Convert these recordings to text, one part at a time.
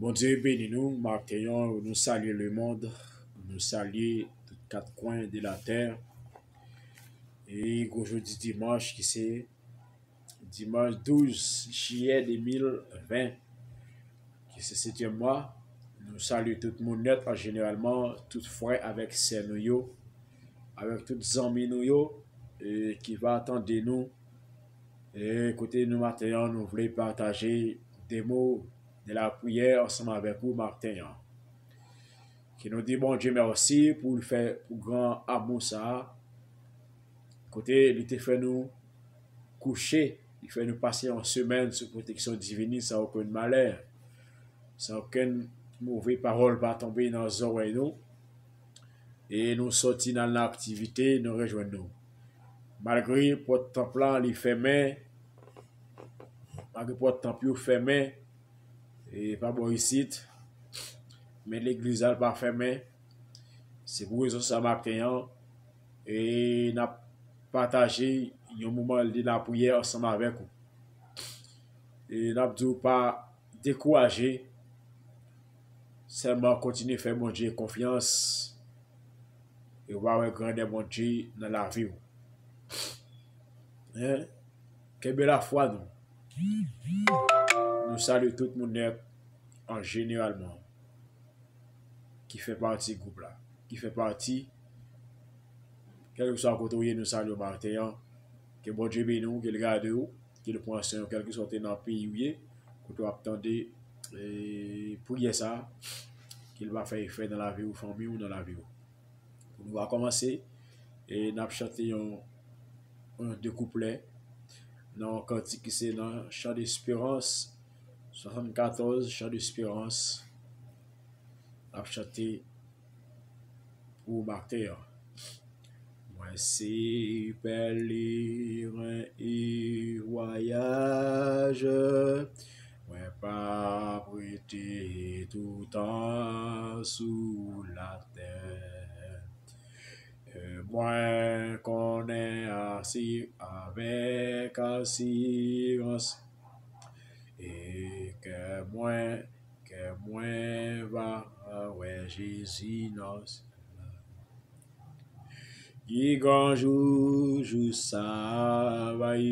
Bon Dieu, bénis-nous, Martin, nous saluons le monde, nous saluons tous quatre coins de la terre. Et aujourd'hui, dimanche, qui c'est dimanche 12 juillet 2020, qui c'est 7e mois, nous saluons tout le monde net, en généralement, tout frère avec ses nous, avec tous les amis nous, et qui va attendre de nous. Et écoutez, nous, Martin, nous voulons partager des mots de la prière ensemble avec vous, Martin. Qui nous dit bon Dieu merci pour le faire pour grand amour ça. Côté, il te fait nous coucher, il fait nous passer en semaine sous protection divine sans aucun malheur, sans aucune mauvaise parole va tomber dans nos oreilles nous. Et nous sortir dans l'activité, nous rejoignons nous. Malgré pour temple là, il fermé, malgré pour temple fermé, et pas bon ici, mais l'église n'a pas fermé. C'est pour ça ça matin et n'a partagé un moment de la prière ensemble avec vous. Et n'a pas décourager, seulement continuer à faire mon Dieu confiance et voir grand mon Dieu dans la vie. Hein? Quelle belle la foi nous. Nous saluons tout le monde en généralement qui fait partie du groupe là, qui fait partie, quel que soit le côté où nous saluons Martin, que bon Dieu bénisse nous, qu'il garde nous, qu'il prend soin, quel que soit dans le pays où il est, que tu attendez et prier ça, qu'il va faire effet dans la vie ou famille ou dans la vie. On va commencer et nous allons chanter deux couplets dans le cantique qui c'est dans Chant d'espérance 74, Chant d'espérance. Nous allons chanter pour Martin. Moi c'est pèlerin et voyage, moi pas prêté tout temps sous la terre. Moi qu'on est assis avec assurance et que moi va ouais Jésus nos. Qui grand jour travaille,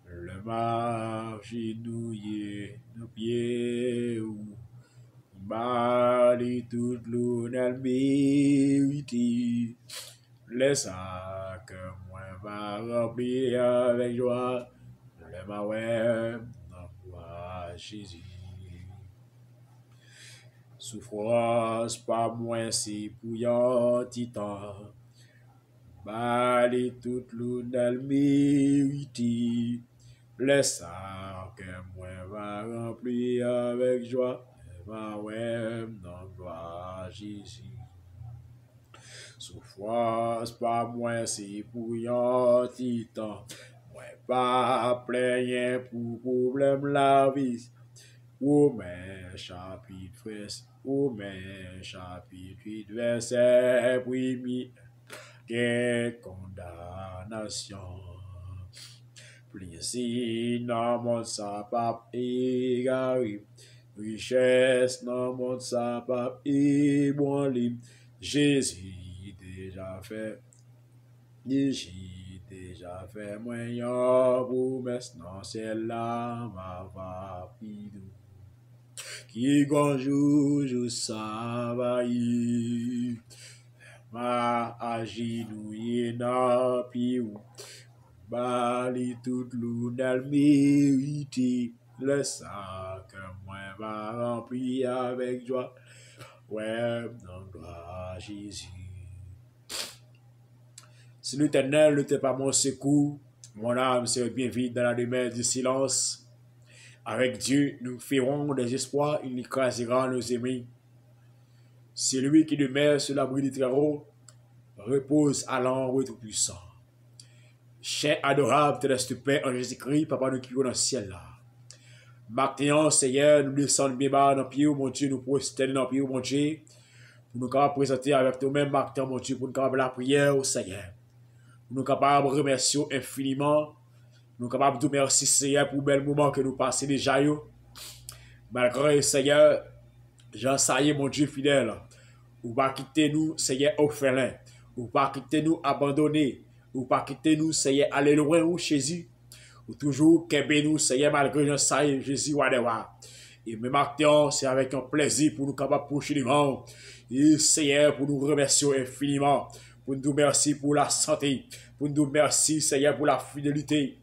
le marche nouillé nos pieds ou bali toute l'honneur mérité, laisse que moi va remplir avec joie le marais dans toi Jésus. Souffrance pas moins si pour yon titan, bali toute l'honneur mérité, laisse que moi va remplir avec joie ouais, dans gloire Jésus. Souffrance pas moins si pour yon titan, moi pas plein pour problème la vie. Romains chapitre 8 verset 1er, quelle condamnation. Plaisir dans mon sapap égaré, richesse dans mon sapap ébranlé. Jésus déjà fait moyen promesse dans celle-là ma rapide. Qui grand jour travaille, ma agenouillé dans piou, bali tout l'honneur mérité, le sang que moi va remplir avec joie, ouais, dans gloire Jésus. Si l'Éternel n'était pas mon secours, mon âme serait bien vide dans la demeure du silence. Avec Dieu, nous ferons des espoirs, il écrasera nos ennemis. Celui qui demeure sur l'abri du Très-Haut repose à l'ombre tout puissant. Chien adorable, te laisse paix en Jésus-Christ, Papa nous qui est dans le ciel là. Maintenant, Seigneur, nous descendons bien bas dans le pied, mon Dieu, nous prosternons dans le pied, mon Dieu, pour nous capables présenter avec nous-mêmes, Martin, mon Dieu, pour nous capables la prière au Seigneur. Pour nous capables de remercier infiniment. Nous sommes capables de merci Seigneur pour le bel moment que nous passons déjà. Malgré, Seigneur, Jean Saillé, mon Dieu fidèle, ou pas quitter nous, Seigneur, orphelin, ou pas quitter nous abandonnés, ou pas quitter nous, Seigneur, aller loin ou Jésus, ou toujours qu'aimer nous, Seigneur, malgré Jean Saillé, Jésus, Wadewa. Et même acteur, c'est avec un plaisir pour nous capables de poursuivre le monde. Et Seigneur, pour nous remercier infiniment, pour nous remercier pour la santé, pour nous remercier, Seigneur, pour la fidélité.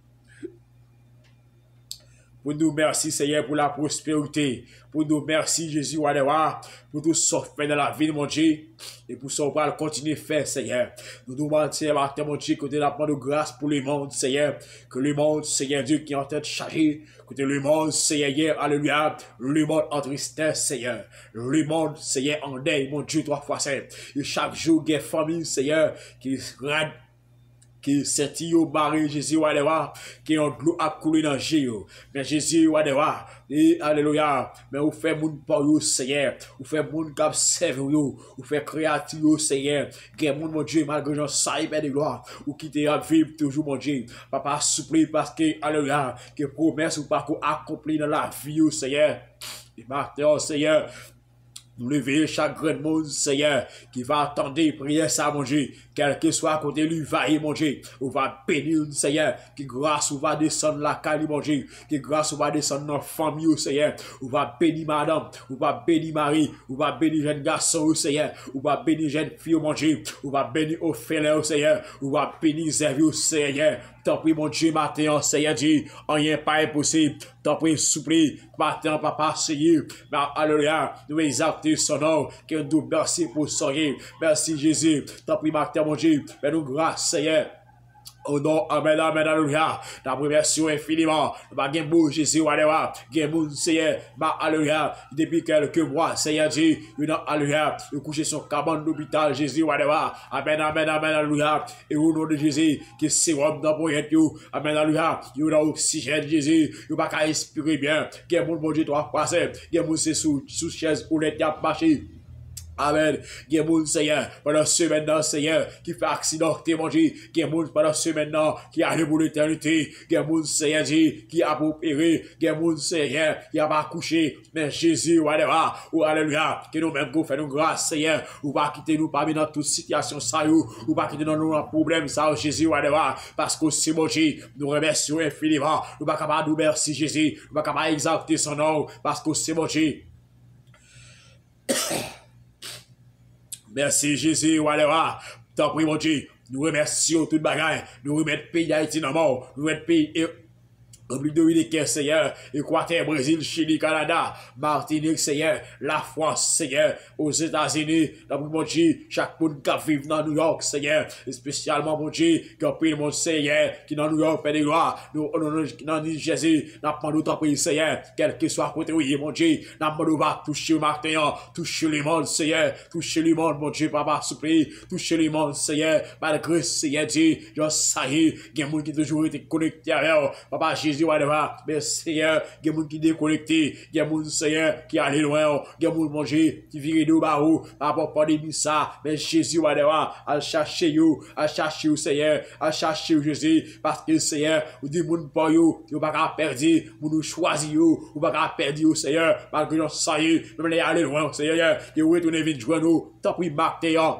Pour nous merci, Seigneur, pour la prospérité. Pour nous merci, Jésus, Wadewa, pour tout ce fait dans la vie de mon Dieu. Et pour ce qu'on va continuer à faire, Seigneur. Nous nous demandons, Martin, mon Dieu, que tu aies de grâce pour le monde, Seigneur. Que le monde, Seigneur Dieu, qui est en train de charger. Que le monde, Seigneur, alléluia. Le monde en tristesse, Seigneur. Le monde, Seigneur, en deuil, mon Dieu, 3 fois saint. Et chaque jour, il y a une famille, Seigneur, qui rade. Qui senti yo barré Jésus wadewa qui ont de l'eau à couler dans Jésus mais Jésus wadewa et alléluia mais vous fait moun pour yo Seigneur vous fait moun qui serve yo vous fait créatif yo Seigneur que moun mon Dieu malgré Jean ça de gloire ou quitter à vivre toujours mon Dieu papa supplie parce que alléluia que promesse ou pas accompli dans la vie yo Seigneur et maintenant Seigneur nous lever chaque grand monde, Seigneur, qui va attendre prier ça, mon Dieu. Quel que soit côté lui, va y, mon Dieu. On va bénir, Seigneur. Qui grâce, on va descendre la caille, mon Dieu. Qui grâce, on va descendre dans la famille, Seigneur. On va bénir madame. On va bénir Marie. On va bénir jeune garçon, Seigneur. On va bénir jeune fille, mon Dieu. On va bénir au félin, Seigneur. On va bénir Zévio, Seigneur. T'en prie, mon Dieu, matin, Seigneur Dieu. Rien pas impossible. T'en prie, supplie. Matin, papa, Seigneur. Alléluia. Nous exaltons son nom, que nous merci pour son nom. Merci Jésus. T'en prie, matin, mon Dieu. Fais-nous grâce, Seigneur. Au nom, amen, amen, alléluia. La remercie infiniment. Ma gembo, Jésus, alléluia. Gembo, Seigneur, ma alléluia. Depuis quelques mois, Seigneur Dieu, une alléluia. Il couche son cabane d'hôpital, Jésus, alléluia. Amen, amen, amen, alléluia. Et au nom de Jésus, qui sérum dans pour être, amen, alléluia. Il y a oxygène, Jésus. Il n'y a pas qu'à respirer bien. Gembo, mon Dieu, toi, passé. Gembo, c'est sous chaise où les diables marchent. Amen. Il y a moun, Seigneur, pendant ce maintenant, Seigneur, qui fait accidenté, mon Dieu. Il y a moun, pendant ce maintenant, qui arrive pour l'éternité. Il y a moun, Seigneur, qui a opéré. Il y a moun, Seigneur, qui a pas accouché. Mais Jésus, whatever, ou alléluia, que nous-mêmes, nous faisons grâce, Seigneur. Ou pas quitter nous parmi dans toute situation, ça, ou pas quitter dans nous un problème, ça, Jésus, whatever. Parce que c'est mon Dieu, nous remercions infiniment. Nous pas capable de nous merci, Jésus. Nous pas capable d'exalter son nom. Parce que c'est mon Dieu. Merci Jésus, whatever. T'en prie, mon Dieu. Nous remercions toute bagaille. Nous remettons le pays d'Haïti dans la mort. Nous remettons le pays République Dominicaine, Seigneur, Équateur, Brésil, Chili, Canada, Martinique, Seigneur, la France, Seigneur, aux États-Unis, mon Dieu, chaque monde qui vit dans New York, Seigneur, et spécialement, mon Dieu, qui a pris mon Seigneur, qui dans New York fait des gloires, nous, dans Jésus, nous demandons ton prix, Seigneur, quel que soit côté où il est, mon Dieu, nous demandons va toucher le matin, toucher le monde, Seigneur, toucher le monde, mon Dieu, papa, supplie, toucher le monde, Seigneur, malgré, Seigneur Dieu, je sais, il y a des gens qui toujours été connectés avec, papa, Jésus, mais Seigneur, il y a des gens qui déconnectés, il y a des gens, Seigneur, qui allent loin, il y a des gens manger, qui virent de barreau, par rapport à pandémie, ça, mais Jésus, à chercher you, Seigneur, à chercher Jésus, parce que Seigneur, vous dites, moun pour you, vous pas perdre, vous nous choisir you, vous pas perdre, Seigneur, malgré nous, ça y est, nous allons aller loin, Seigneur, que vous retournez vite, joindre nous, tant pis, Martin,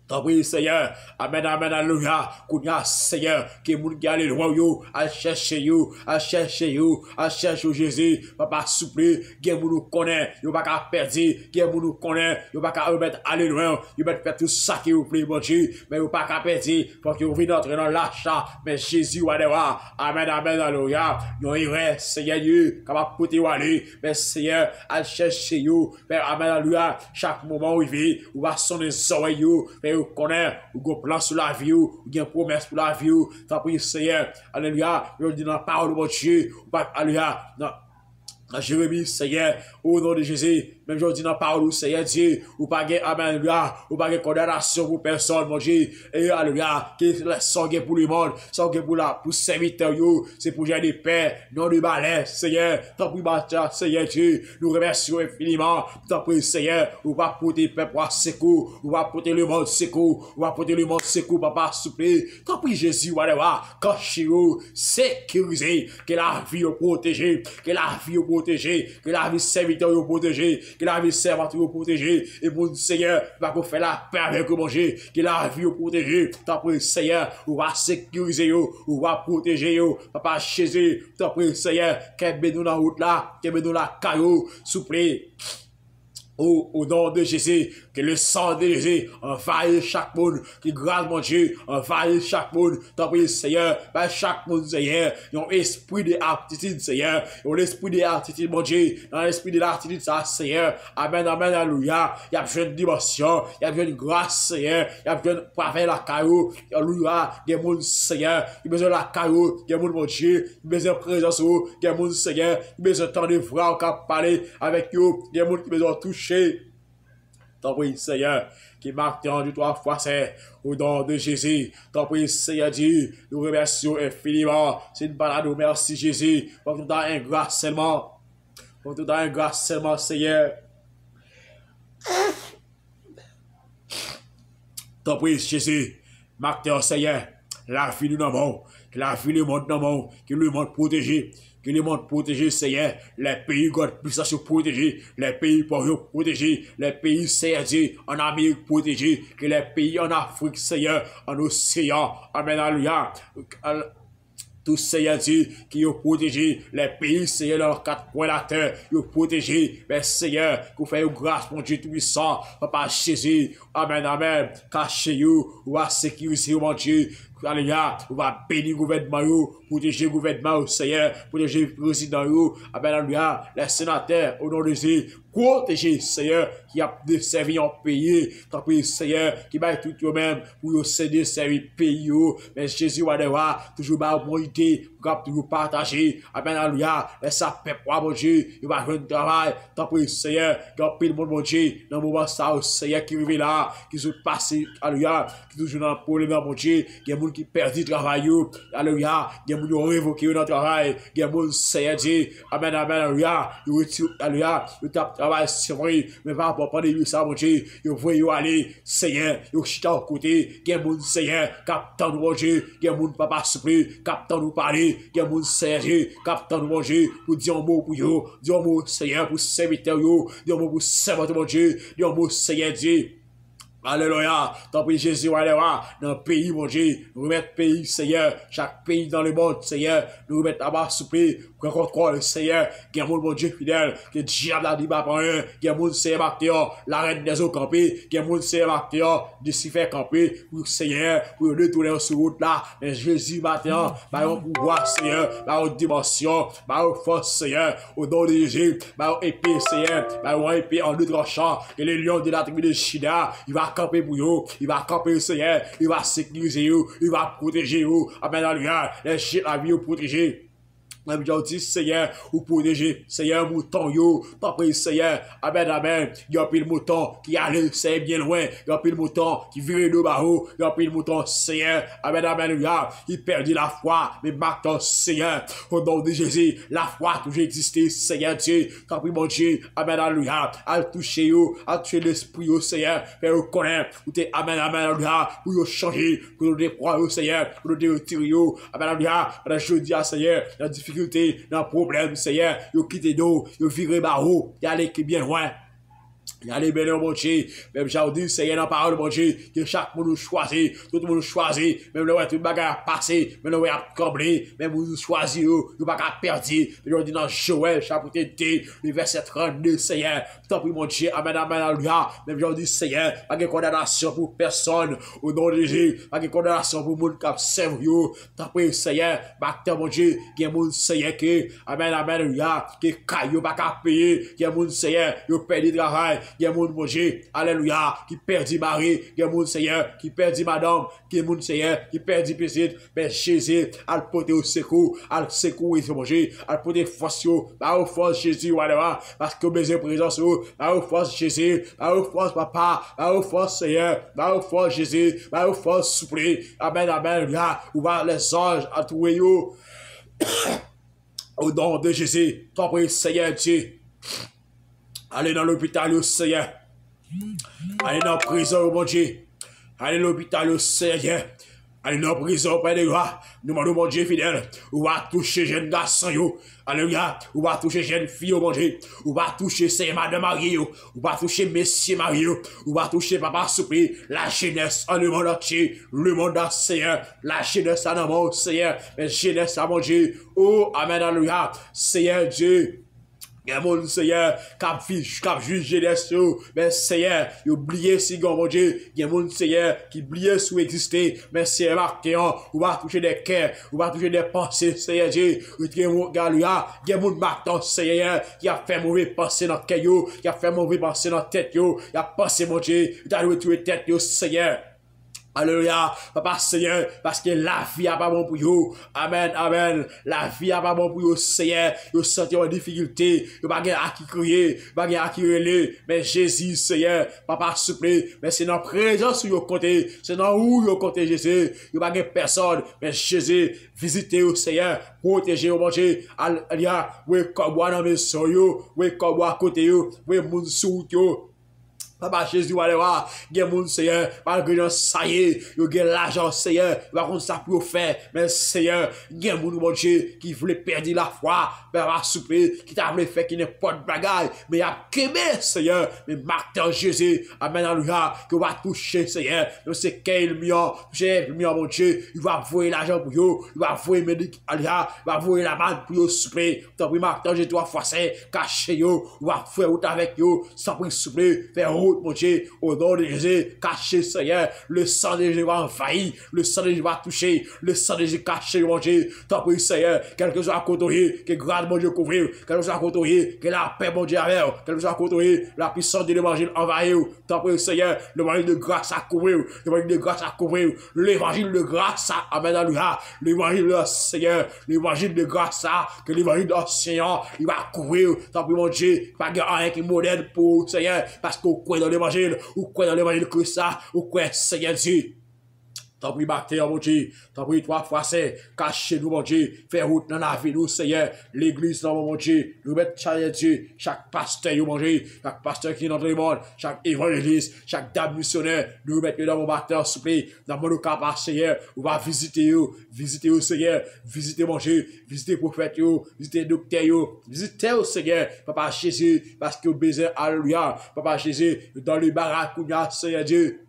t'en prie, Seigneur. Amen, amen, alléluia. Kounya, Seigneur, que moun qui allait loin, yo, à chercher you, Jésus. Papa, souple, que moun nous connaît, yo pas qu'à perdre, que moun nous connaît, yo pas qu'à remettre aller loin, yo pas faire tout ça qui vous plaît, mon Dieu, mais yo pas qu'à perdre, pour que vous veniez entrer dans l'achat, mais Jésus, whatever. Amen, amen, alléluia. Yo irait, Seigneur Dieu, capable de vous aller, mais Seigneur, à chercher you, mais amen, alléluia. Chaque moment où il vit, ou va sonner oreilles, vous connaissez, vous avez un plan sur la vie, vous avez une promesse pour la vie, tant pis, Seigneur, alléluia, vous dites dans la parole de mon Dieu, alléluia, dans Jérémie, Seigneur, au nom de Jésus, même je dis dans la parole, Seigneur Dieu, ou pas de amen, ou pas de condamnation pour personne, mon Dieu, et alléluia, que la sangue pour le monde, sangue pour serviteur, c'est pour gérer des pères, non de balais, Seigneur, tant pis, Seigneur Dieu, nous remercions infiniment, tant pis, Seigneur, ou pas porter le peuple à secours, ou pas porter le monde secours, ou pas porter le monde secours, papa, s'il vous plaît, tant pis, Jésus, whatever, cachez-vous, sécurisez, que la vie est protégée, que la vie est protégé, que la vie serviteur est protégée, que la vie servante est protégée, et mon Seigneur, va qu'on fait la paix avec vous manger, que la vie est protégée, t'en prie Seigneur, on va sécuriser, on va protéger, Papa Jésus, t'en prie Seigneur, qu'elle nous dans la route là, qu'elle nous la caillou, souple. Au nom de Jésus, que le sang de Jésus envahisse chaque monde, que grâce mon Dieu envahisse chaque monde, t'en prie Seigneur, par chaque monde Seigneur, ils ont esprit de aptitude Seigneur, ils ont l'esprit de aptitude mon Dieu, dans l'esprit de l'aptitude ça Seigneur, amen, amen, alléluia, il y a besoin de dimension, il y a besoin de grâce Seigneur, il y a besoin de travailler la caillou, alléluia, il y a monde Seigneur, il y a besoin de la caillou, il y a monde mon Dieu, il y a besoin de présence, il y a monde Seigneur, il y a besoin de temps de voir, on parler avec eux, il y a monde qui a besoin de toucher. T'en prie, Seigneur, qui marque du 3 fois, c'est au nom de Jésus. T'en prie, Seigneur Dieu, nous remercions infiniment. C'est une balade, merci Jésus. Pour tout dans un grâce seulement. Pour tout dans un grâce seulement, Seigneur. T'en prie, Jésus, marque Seigneur, la vie nous dans que la vie le monde dans que le monde protégé. Que le monde protégé, Seigneur, les pays God puissance protégés, les pays pauvres protégés, les pays Seigneur en Amérique protégés, que les pays en Afrique, Seigneur, en océan, Amen, alléluia. Tout Seigneur Dieu qui est protégé, les pays Seigneur dans les quatre coins de la terre, ils sont protégés, mais Seigneur, que vous faites grâce, mon Dieu tout-puissant, Papa Jésus, Amen, Amen, cachez-vous, ou va sécuriser, mon Dieu, alléluia, on va bénir le gouvernement, protéger le gouvernement, Seigneur, protéger le président, Amen, alléluia, les sénateurs, au nom de Jésus, protéger, Seigneur, qui a des services en pays, tant pis, Seigneur, qui va tout eux-mêmes, pour céder services pays, mais Jésus va devoir toujours avoir une idée, pour toujours partager, Amen, alléluia, laisse ça paix pour mon Dieu, il va faire un travail, tant pis, Seigneur, qui a pris le monde, mon Dieu, dans le moment ça, Seigneur, qui arrive là, qui sont passés, alléluia, qui toujours dans le problème, mon Dieu, qui a qui perdent le travail, alléluia, il y a des gens qui ont révoqué dans le travail, il y a des gens qui Seigneur Dieu, Amen, Amen, alléluia, alléluia, ils tapent travail, c'est vrai, mais pas pour parler de ça, mon Dieu, ils voient aller, Seigneur, ils chita au côté, il y a des gens, Seigneur, captant mon Dieu, il y a des gens, papa souple, captant nous parler, il y a des gens, Seigneur, captant mon Dieu, pour dire un mot pour eux, dire un mot, Seigneur, pour serviteur, dire un mot pour serviteur, mon Dieu, dire un mot, Seigneur Dieu. Alléluia, tant pis Jésus, alléluia, dans le pays, mon Dieu, nous remettons le pays, Seigneur, chaque pays dans le monde, Seigneur, nous remettons là-bas, souple, pour contrôle, Seigneur, qui est mon Dieu fidèle, que diable a dit, pas pour rien, qui est mon Seigneur Bactéor, la reine des eaux campées, qui est mon Seigneur Bactéor, de s'y faire camper, pour Seigneur, pour retourner sur route là, mais Jésus, maintenant, par un pouvoir, Seigneur, par une dimension, par une force, Seigneur, au nom de Jésus, par une épée, Seigneur, par une épée en deux tranchants, que le lion de la tribu de Chida, il va camper pour vous, il va camper, Seigneur, il va sécuriser vous, il va protéger vous, Amen, alléluia, les chiens la vie vous protéger. Même dit, Seigneur, ou protéger, Seigneur, mouton, yo, t'en prie, Seigneur, Amen, Amen, y'a un pile mouton qui allait, c'est bien loin, y'a un pile mouton qui vire de barreau, y'a un pile mouton, Seigneur, Amen, Amen, alléluia, il perdit la foi, mais maintenant, Seigneur, au nom de Jésus, la foi a toujours existé, Seigneur Dieu, t'en prie, mon Dieu, Amen, alléluia, à toucher yo, à toucher l'esprit, yo, Seigneur, faire vous connaître, ou t'es, Amen, Amen, alléluia, pour yo changer, pour nous déployer, Seigneur, pour nous retirer, yo, Amen, alléluia, pendant jeudi, Seigneur, la difficulté, dans le problème, Seigneur, vous quittez d'eau, vous virez barreau, vous allez bien loin. Allez, bien, mon Dieu, même j'ai dit, Seigneur, dans la parole, mon Dieu, que chaque monde nous choisit, tout le monde nous choisit, même le ouais, tout le bagage a passé, même le ouais, a comblé, même vous choisit, vous pas qu'à perdre, mais je dis dans Joël, chapitre 2, le verset 32, Seigneur, tant pis, mon Dieu, Amen, Amen, alléluia, même j'ai dit, Seigneur, pas de condamnation pour personne, au nom de Jésus, pas de condamnation pour le monde qui observe, tant pis, Seigneur, bacteur, mon Dieu, qui est mon Seigneur, qui, Amen, Amen, alléluia, qui est caillou, pas qu'à payer, qui est mon Seigneur, qui perd le travail, il y a mon Dieu, alléluia, qui perdit mari, il y a mon Seigneur, qui perdit madame, qui est mon Seigneur, qui perdit petite, mais Jésus, à le porter au secours, à le secourir, mon Dieu, à le porter force, à le force Jésus, alléluia, parce que besoin présence, à le force Jésus, à le force papa, à le force Seigneur, à le force Jésus, à le force souple, amen, amen, alléluia, ou va les anges à tout yo, au nom de Jésus, t'en prie, Seigneur Dieu. Allez dans l'hôpital, Seigneur. Allez dans la prison, mon Dieu. Allez dans l'hôpital, Seigneur. allez dans la prison, Père de gloire, nous demandons, mon Dieu fidèle, ou va toucher jeune garçon, yo, alléluia, ou va toucher jeune fille, mon Dieu, ou va toucher Seigneur Madame Marie, ou va toucher Messieurs Marie, ou va toucher Papa Soupli, la jeunesse en le monde entier, le monde Seigneur, la jeunesse en amour, Seigneur, la jeunesse à mon Dieu, oh, amen, alléluia, Seigneur Dieu. Il y a mon Seigneur, cap juge jeunesse, mais Seigneur, il oublié si mon Dieu, il y a mon Seigneur qui oublié sous exister, mais Seigneur, marquant, on va toucher des cœurs, on va toucher des pensées, Seigneur Dieu, il y a mon marquant, Seigneur, qui a fait mauvais pensée dans le cœur, qui a fait mauvais pensée dans la tête, il a pensé, mon Dieu, il a retrouvé tête, Seigneur. Alléluia, Papa Seigneur, parce que la vie a pas bon pour vous. Amen, amen. La vie a pas bon pour vous, Seigneur. Vous sentez en difficulté. Vous n'avez pas à qui crier, vous n'avez pas à qui relayer. Mais Jésus, Seigneur, Papa, s'il vous plaît, mais c'est dans la présence où vous comptez. C'est dans où vous comptez, Jésus. Vous n'avez pas personne. Mais Jésus, visitez-vous, Seigneur. Protégez-vous, mon Dieu. Alléluia. Oui, comme moi dans mes soeurs, oui, comme moi à côté, oui, mon sou, Papa Jésus, alléluia, gen moun Seigneur, malgré ça y est, yo gen l'argent Seigneur, par contre ça pour faire, mais Seigneur, gen moun mon Dieu, qui voulait perdre la foi, Papa souper, qui t'a voulu faire qui n'est pas de bagaille, mais a quémé Seigneur, mais martyr Jésus, amen, alléluia, que va toucher Seigneur, nous c'est quel million, mon Dieu, il va voyer l'argent pour yo, il va voyer médic, alléluia, il va voyer la manne pour yo souper, t'as pris martyr Jésus, toi forcer, cacher yo, il va faire route avec yo, sans prix souper, faire mon Dieu, au nom de Jésus, caché, Seigneur, le sang de Jésus va envahir, le sang de Jésus va toucher, le sang de Jésus caché, mon Dieu, t'en prie, Seigneur, quel que soit côté, que grâce, mon Dieu, couvrir, quel que soit côté, que la paix, mon Dieu, avec, quel que soit côté, la puissance de l'évangile envahir, t'en prie, Seigneur, l'évangile de grâce à couvrir, l'évangile de grâce à couvrir, l'évangile de grâce à, amen, alléluia, l'évangile de Seigneur, l'évangile de grâce à, que l'évangile de Seigneur, il va couvrir, t'en prie, mon Dieu, pas de rien qui est modèle pour, Seigneur, parce qu'on croit dans l'évangile, ou croit dans l'évangile que ça, ou croit Seigneur Dieu. T'en prie, bactère, mon Dieu. T'en prie, trois fois, c'est cacher nous, mon Dieu. Faire route dans la vie, nous, Seigneur. L'église, dans mon Dieu. Nous mettre, Seigneur Dieu, chaque pasteur, mon Dieu. Chaque pasteur qui est dans le monde. Chaque évangéliste, chaque dame missionnaire. Nous mettre dans mon bactère, s'il vous plaît. Dans mon capable, Seigneur. On va visiter, Seigneur. Visiter, mon Dieu. Visiter, prophète, visiter, docteur, visiter, Seigneur. Papa Jésus, parce que besoin, alléluia. Papa Jésus, dans le baraque, Seigneur Dieu.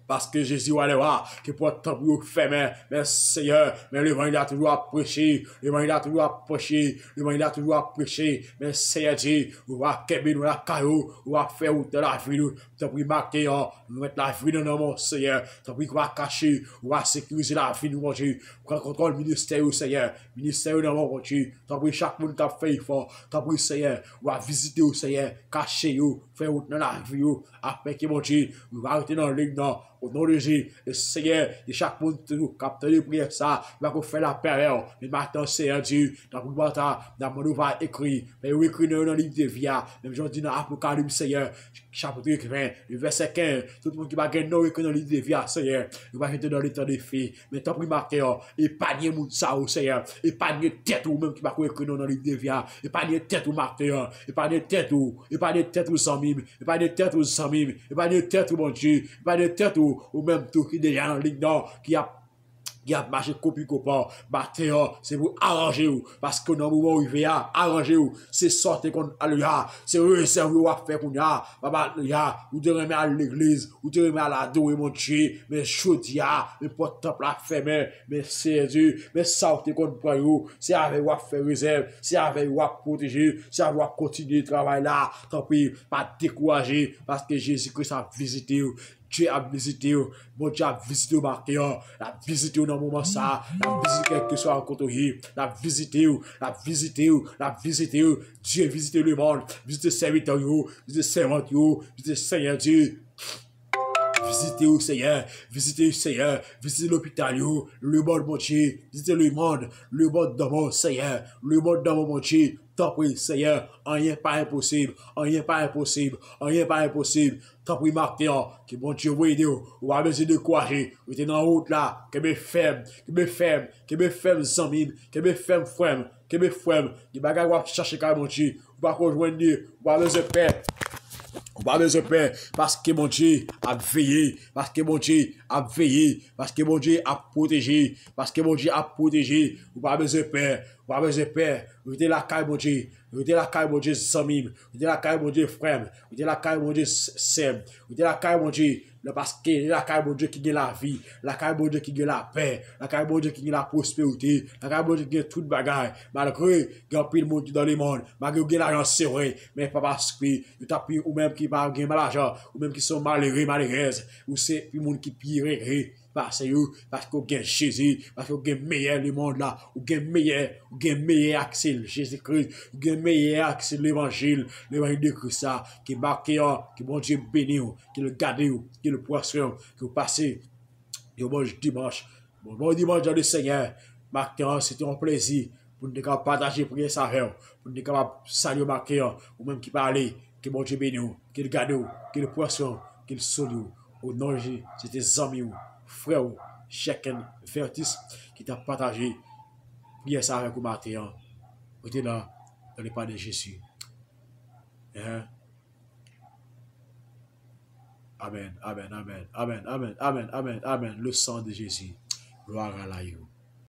Parce que Jésus, alléluia, que pour tant pour fermer, mais Seigneur, mais l'évangile a toujours à prêcher, l'évangile a toujours à prêcher, l'évangile a toujours à prêcher, mais Seigneur Dieu, on va kébé nous la caillou, on va faire où de la vie, nous, tant pour marquer, nous mettre la vie dans mon Seigneur, tant pour qu'on va cacher, on va sécuriser la vie, nous, mon Dieu, pour contrôle le ministère, Seigneur, ministère dans mon Dieu, tant pour chaque monde qui a fait fort, tant pour Seigneur, on va visiter, Seigneur, cacher, faire où dans la vie, après que mon Dieu, on va arrêter dans le ligne, au nom de Jésus, le Seigneur, de chaque monde qui capte les prières, ça, va faire la période. Mais maintenant, Seigneur Dieu, dans le bâtard, dans mon va écrit, mais oui, écrit dans le livre de vie, même je dis dans l'Apocalypse, Seigneur, chapitre 20, le verset 15, tout le monde qui va gagner dans le livre de vie, Seigneur, il va être dans l'état de filles, mais tant pis marqué, épargnez mon ça, Seigneur, épargnez tête ou même qui va écrit dans le livre de vie, épargnez tête ou marqué, épargnez tête ou sans mime, épargnez tête ou sans mime, épargnez tête ou mon Dieu, épargnez tête ou même tout qui déjà en ligne qui a marché copie copain, batteur, c'est pour arranger ou, parce que dans le moment où il vient, arranger ou, c'est sortir qu'on, alléluia, c'est réservé ou à faire qu'on a, papa, alléluia, ou te remet à l'église, ou te remet à la douée, mon Dieu, mais chaudia, mais pas de la fermer, mais c'est Dieu, mais sortir qu'on prend ou, c'est avec ou à faire réserve, c'est avec ou à protéger, c'est avec ou à continuer le travail là, tant pis, pas décourager, parce que Jésus-Christ a visité ou, Dieu a visité, bon Dieu a visité marqué, la visité dans le moment ça, la visité quel que soit en côté, la visité, Dieu visité le monde, visité serviteur, visité servant, visité Seigneur Dieu. Visitez au Seigneur, visitez l'hôpital, le monde, mon Dieu, visitez le monde dans mon Seigneur, le monde dans mon Dieu, tant pis, Seigneur, rien pas impossible, tant pis, marqué, que mon Dieu vous aide, ou à besoin de courager, vous êtes dans la route là, que mes femmes, zambim, que mes femmes frères, qui bagaille, chercher quand mon Dieu, ou pas rejoindre, ou à besoin de paix. Pas besoin de peur, parce que mon Dieu a veillé, parce que mon Dieu a veillé, parce que mon Dieu a protégé, parce que mon Dieu a protégé. Pas besoin de peur, pas besoin de peur. Restez la caille, mon Dieu. Restez la caille, mon Dieu, Samim. Restez la caille, mon Dieu, frère. Restez la caille, mon Dieu, Sem. Restez la caille, mon Dieu. Parce que la caille, mon Dieu, qui gagne la vie, la caille, mon Dieu, qui gagne la paix, la caille, mon Dieu, qui gagne la prospérité, la caille, mon Dieu, qui gagne toute bagaille. Malgré qu'il y a plus de monde dans le monde, malgré qu'il y a l'argent, c'est vrai, mais pas parce que tu as pris, ou même qui pas gagne mal l'argent, ou même qui sont malheureux, malheureuses, ou c'est le monde qui pire, parce qu'on gagne Jésus, parce qu'on gagne meilleur le monde là, ou gagne meilleur accès Jésus-Christ, ou gagne meilleur accès l'évangile de Christ ça, qui marque, qui bon Dieu béni, qui le garde, qui le poisson, qui vous passez, et bon dimanche, bon dimanche dans le Seigneur, Marquant, c'était un plaisir pour nous partager pour ça avec pour nous saluer Marquant, ou même qui parler, que bon Dieu béni, qui le garde, qui le poisson, qui le soigne, au nom de Jésus, c'était amis, frère, chacun Vertis qui t'a partagé, prier ça avec vous Marquant, vous êtes là, dans les pas de Jésus. Amen, amen, amen, amen, amen, amen, amen, amen, le sang de Jésus. Gloire à la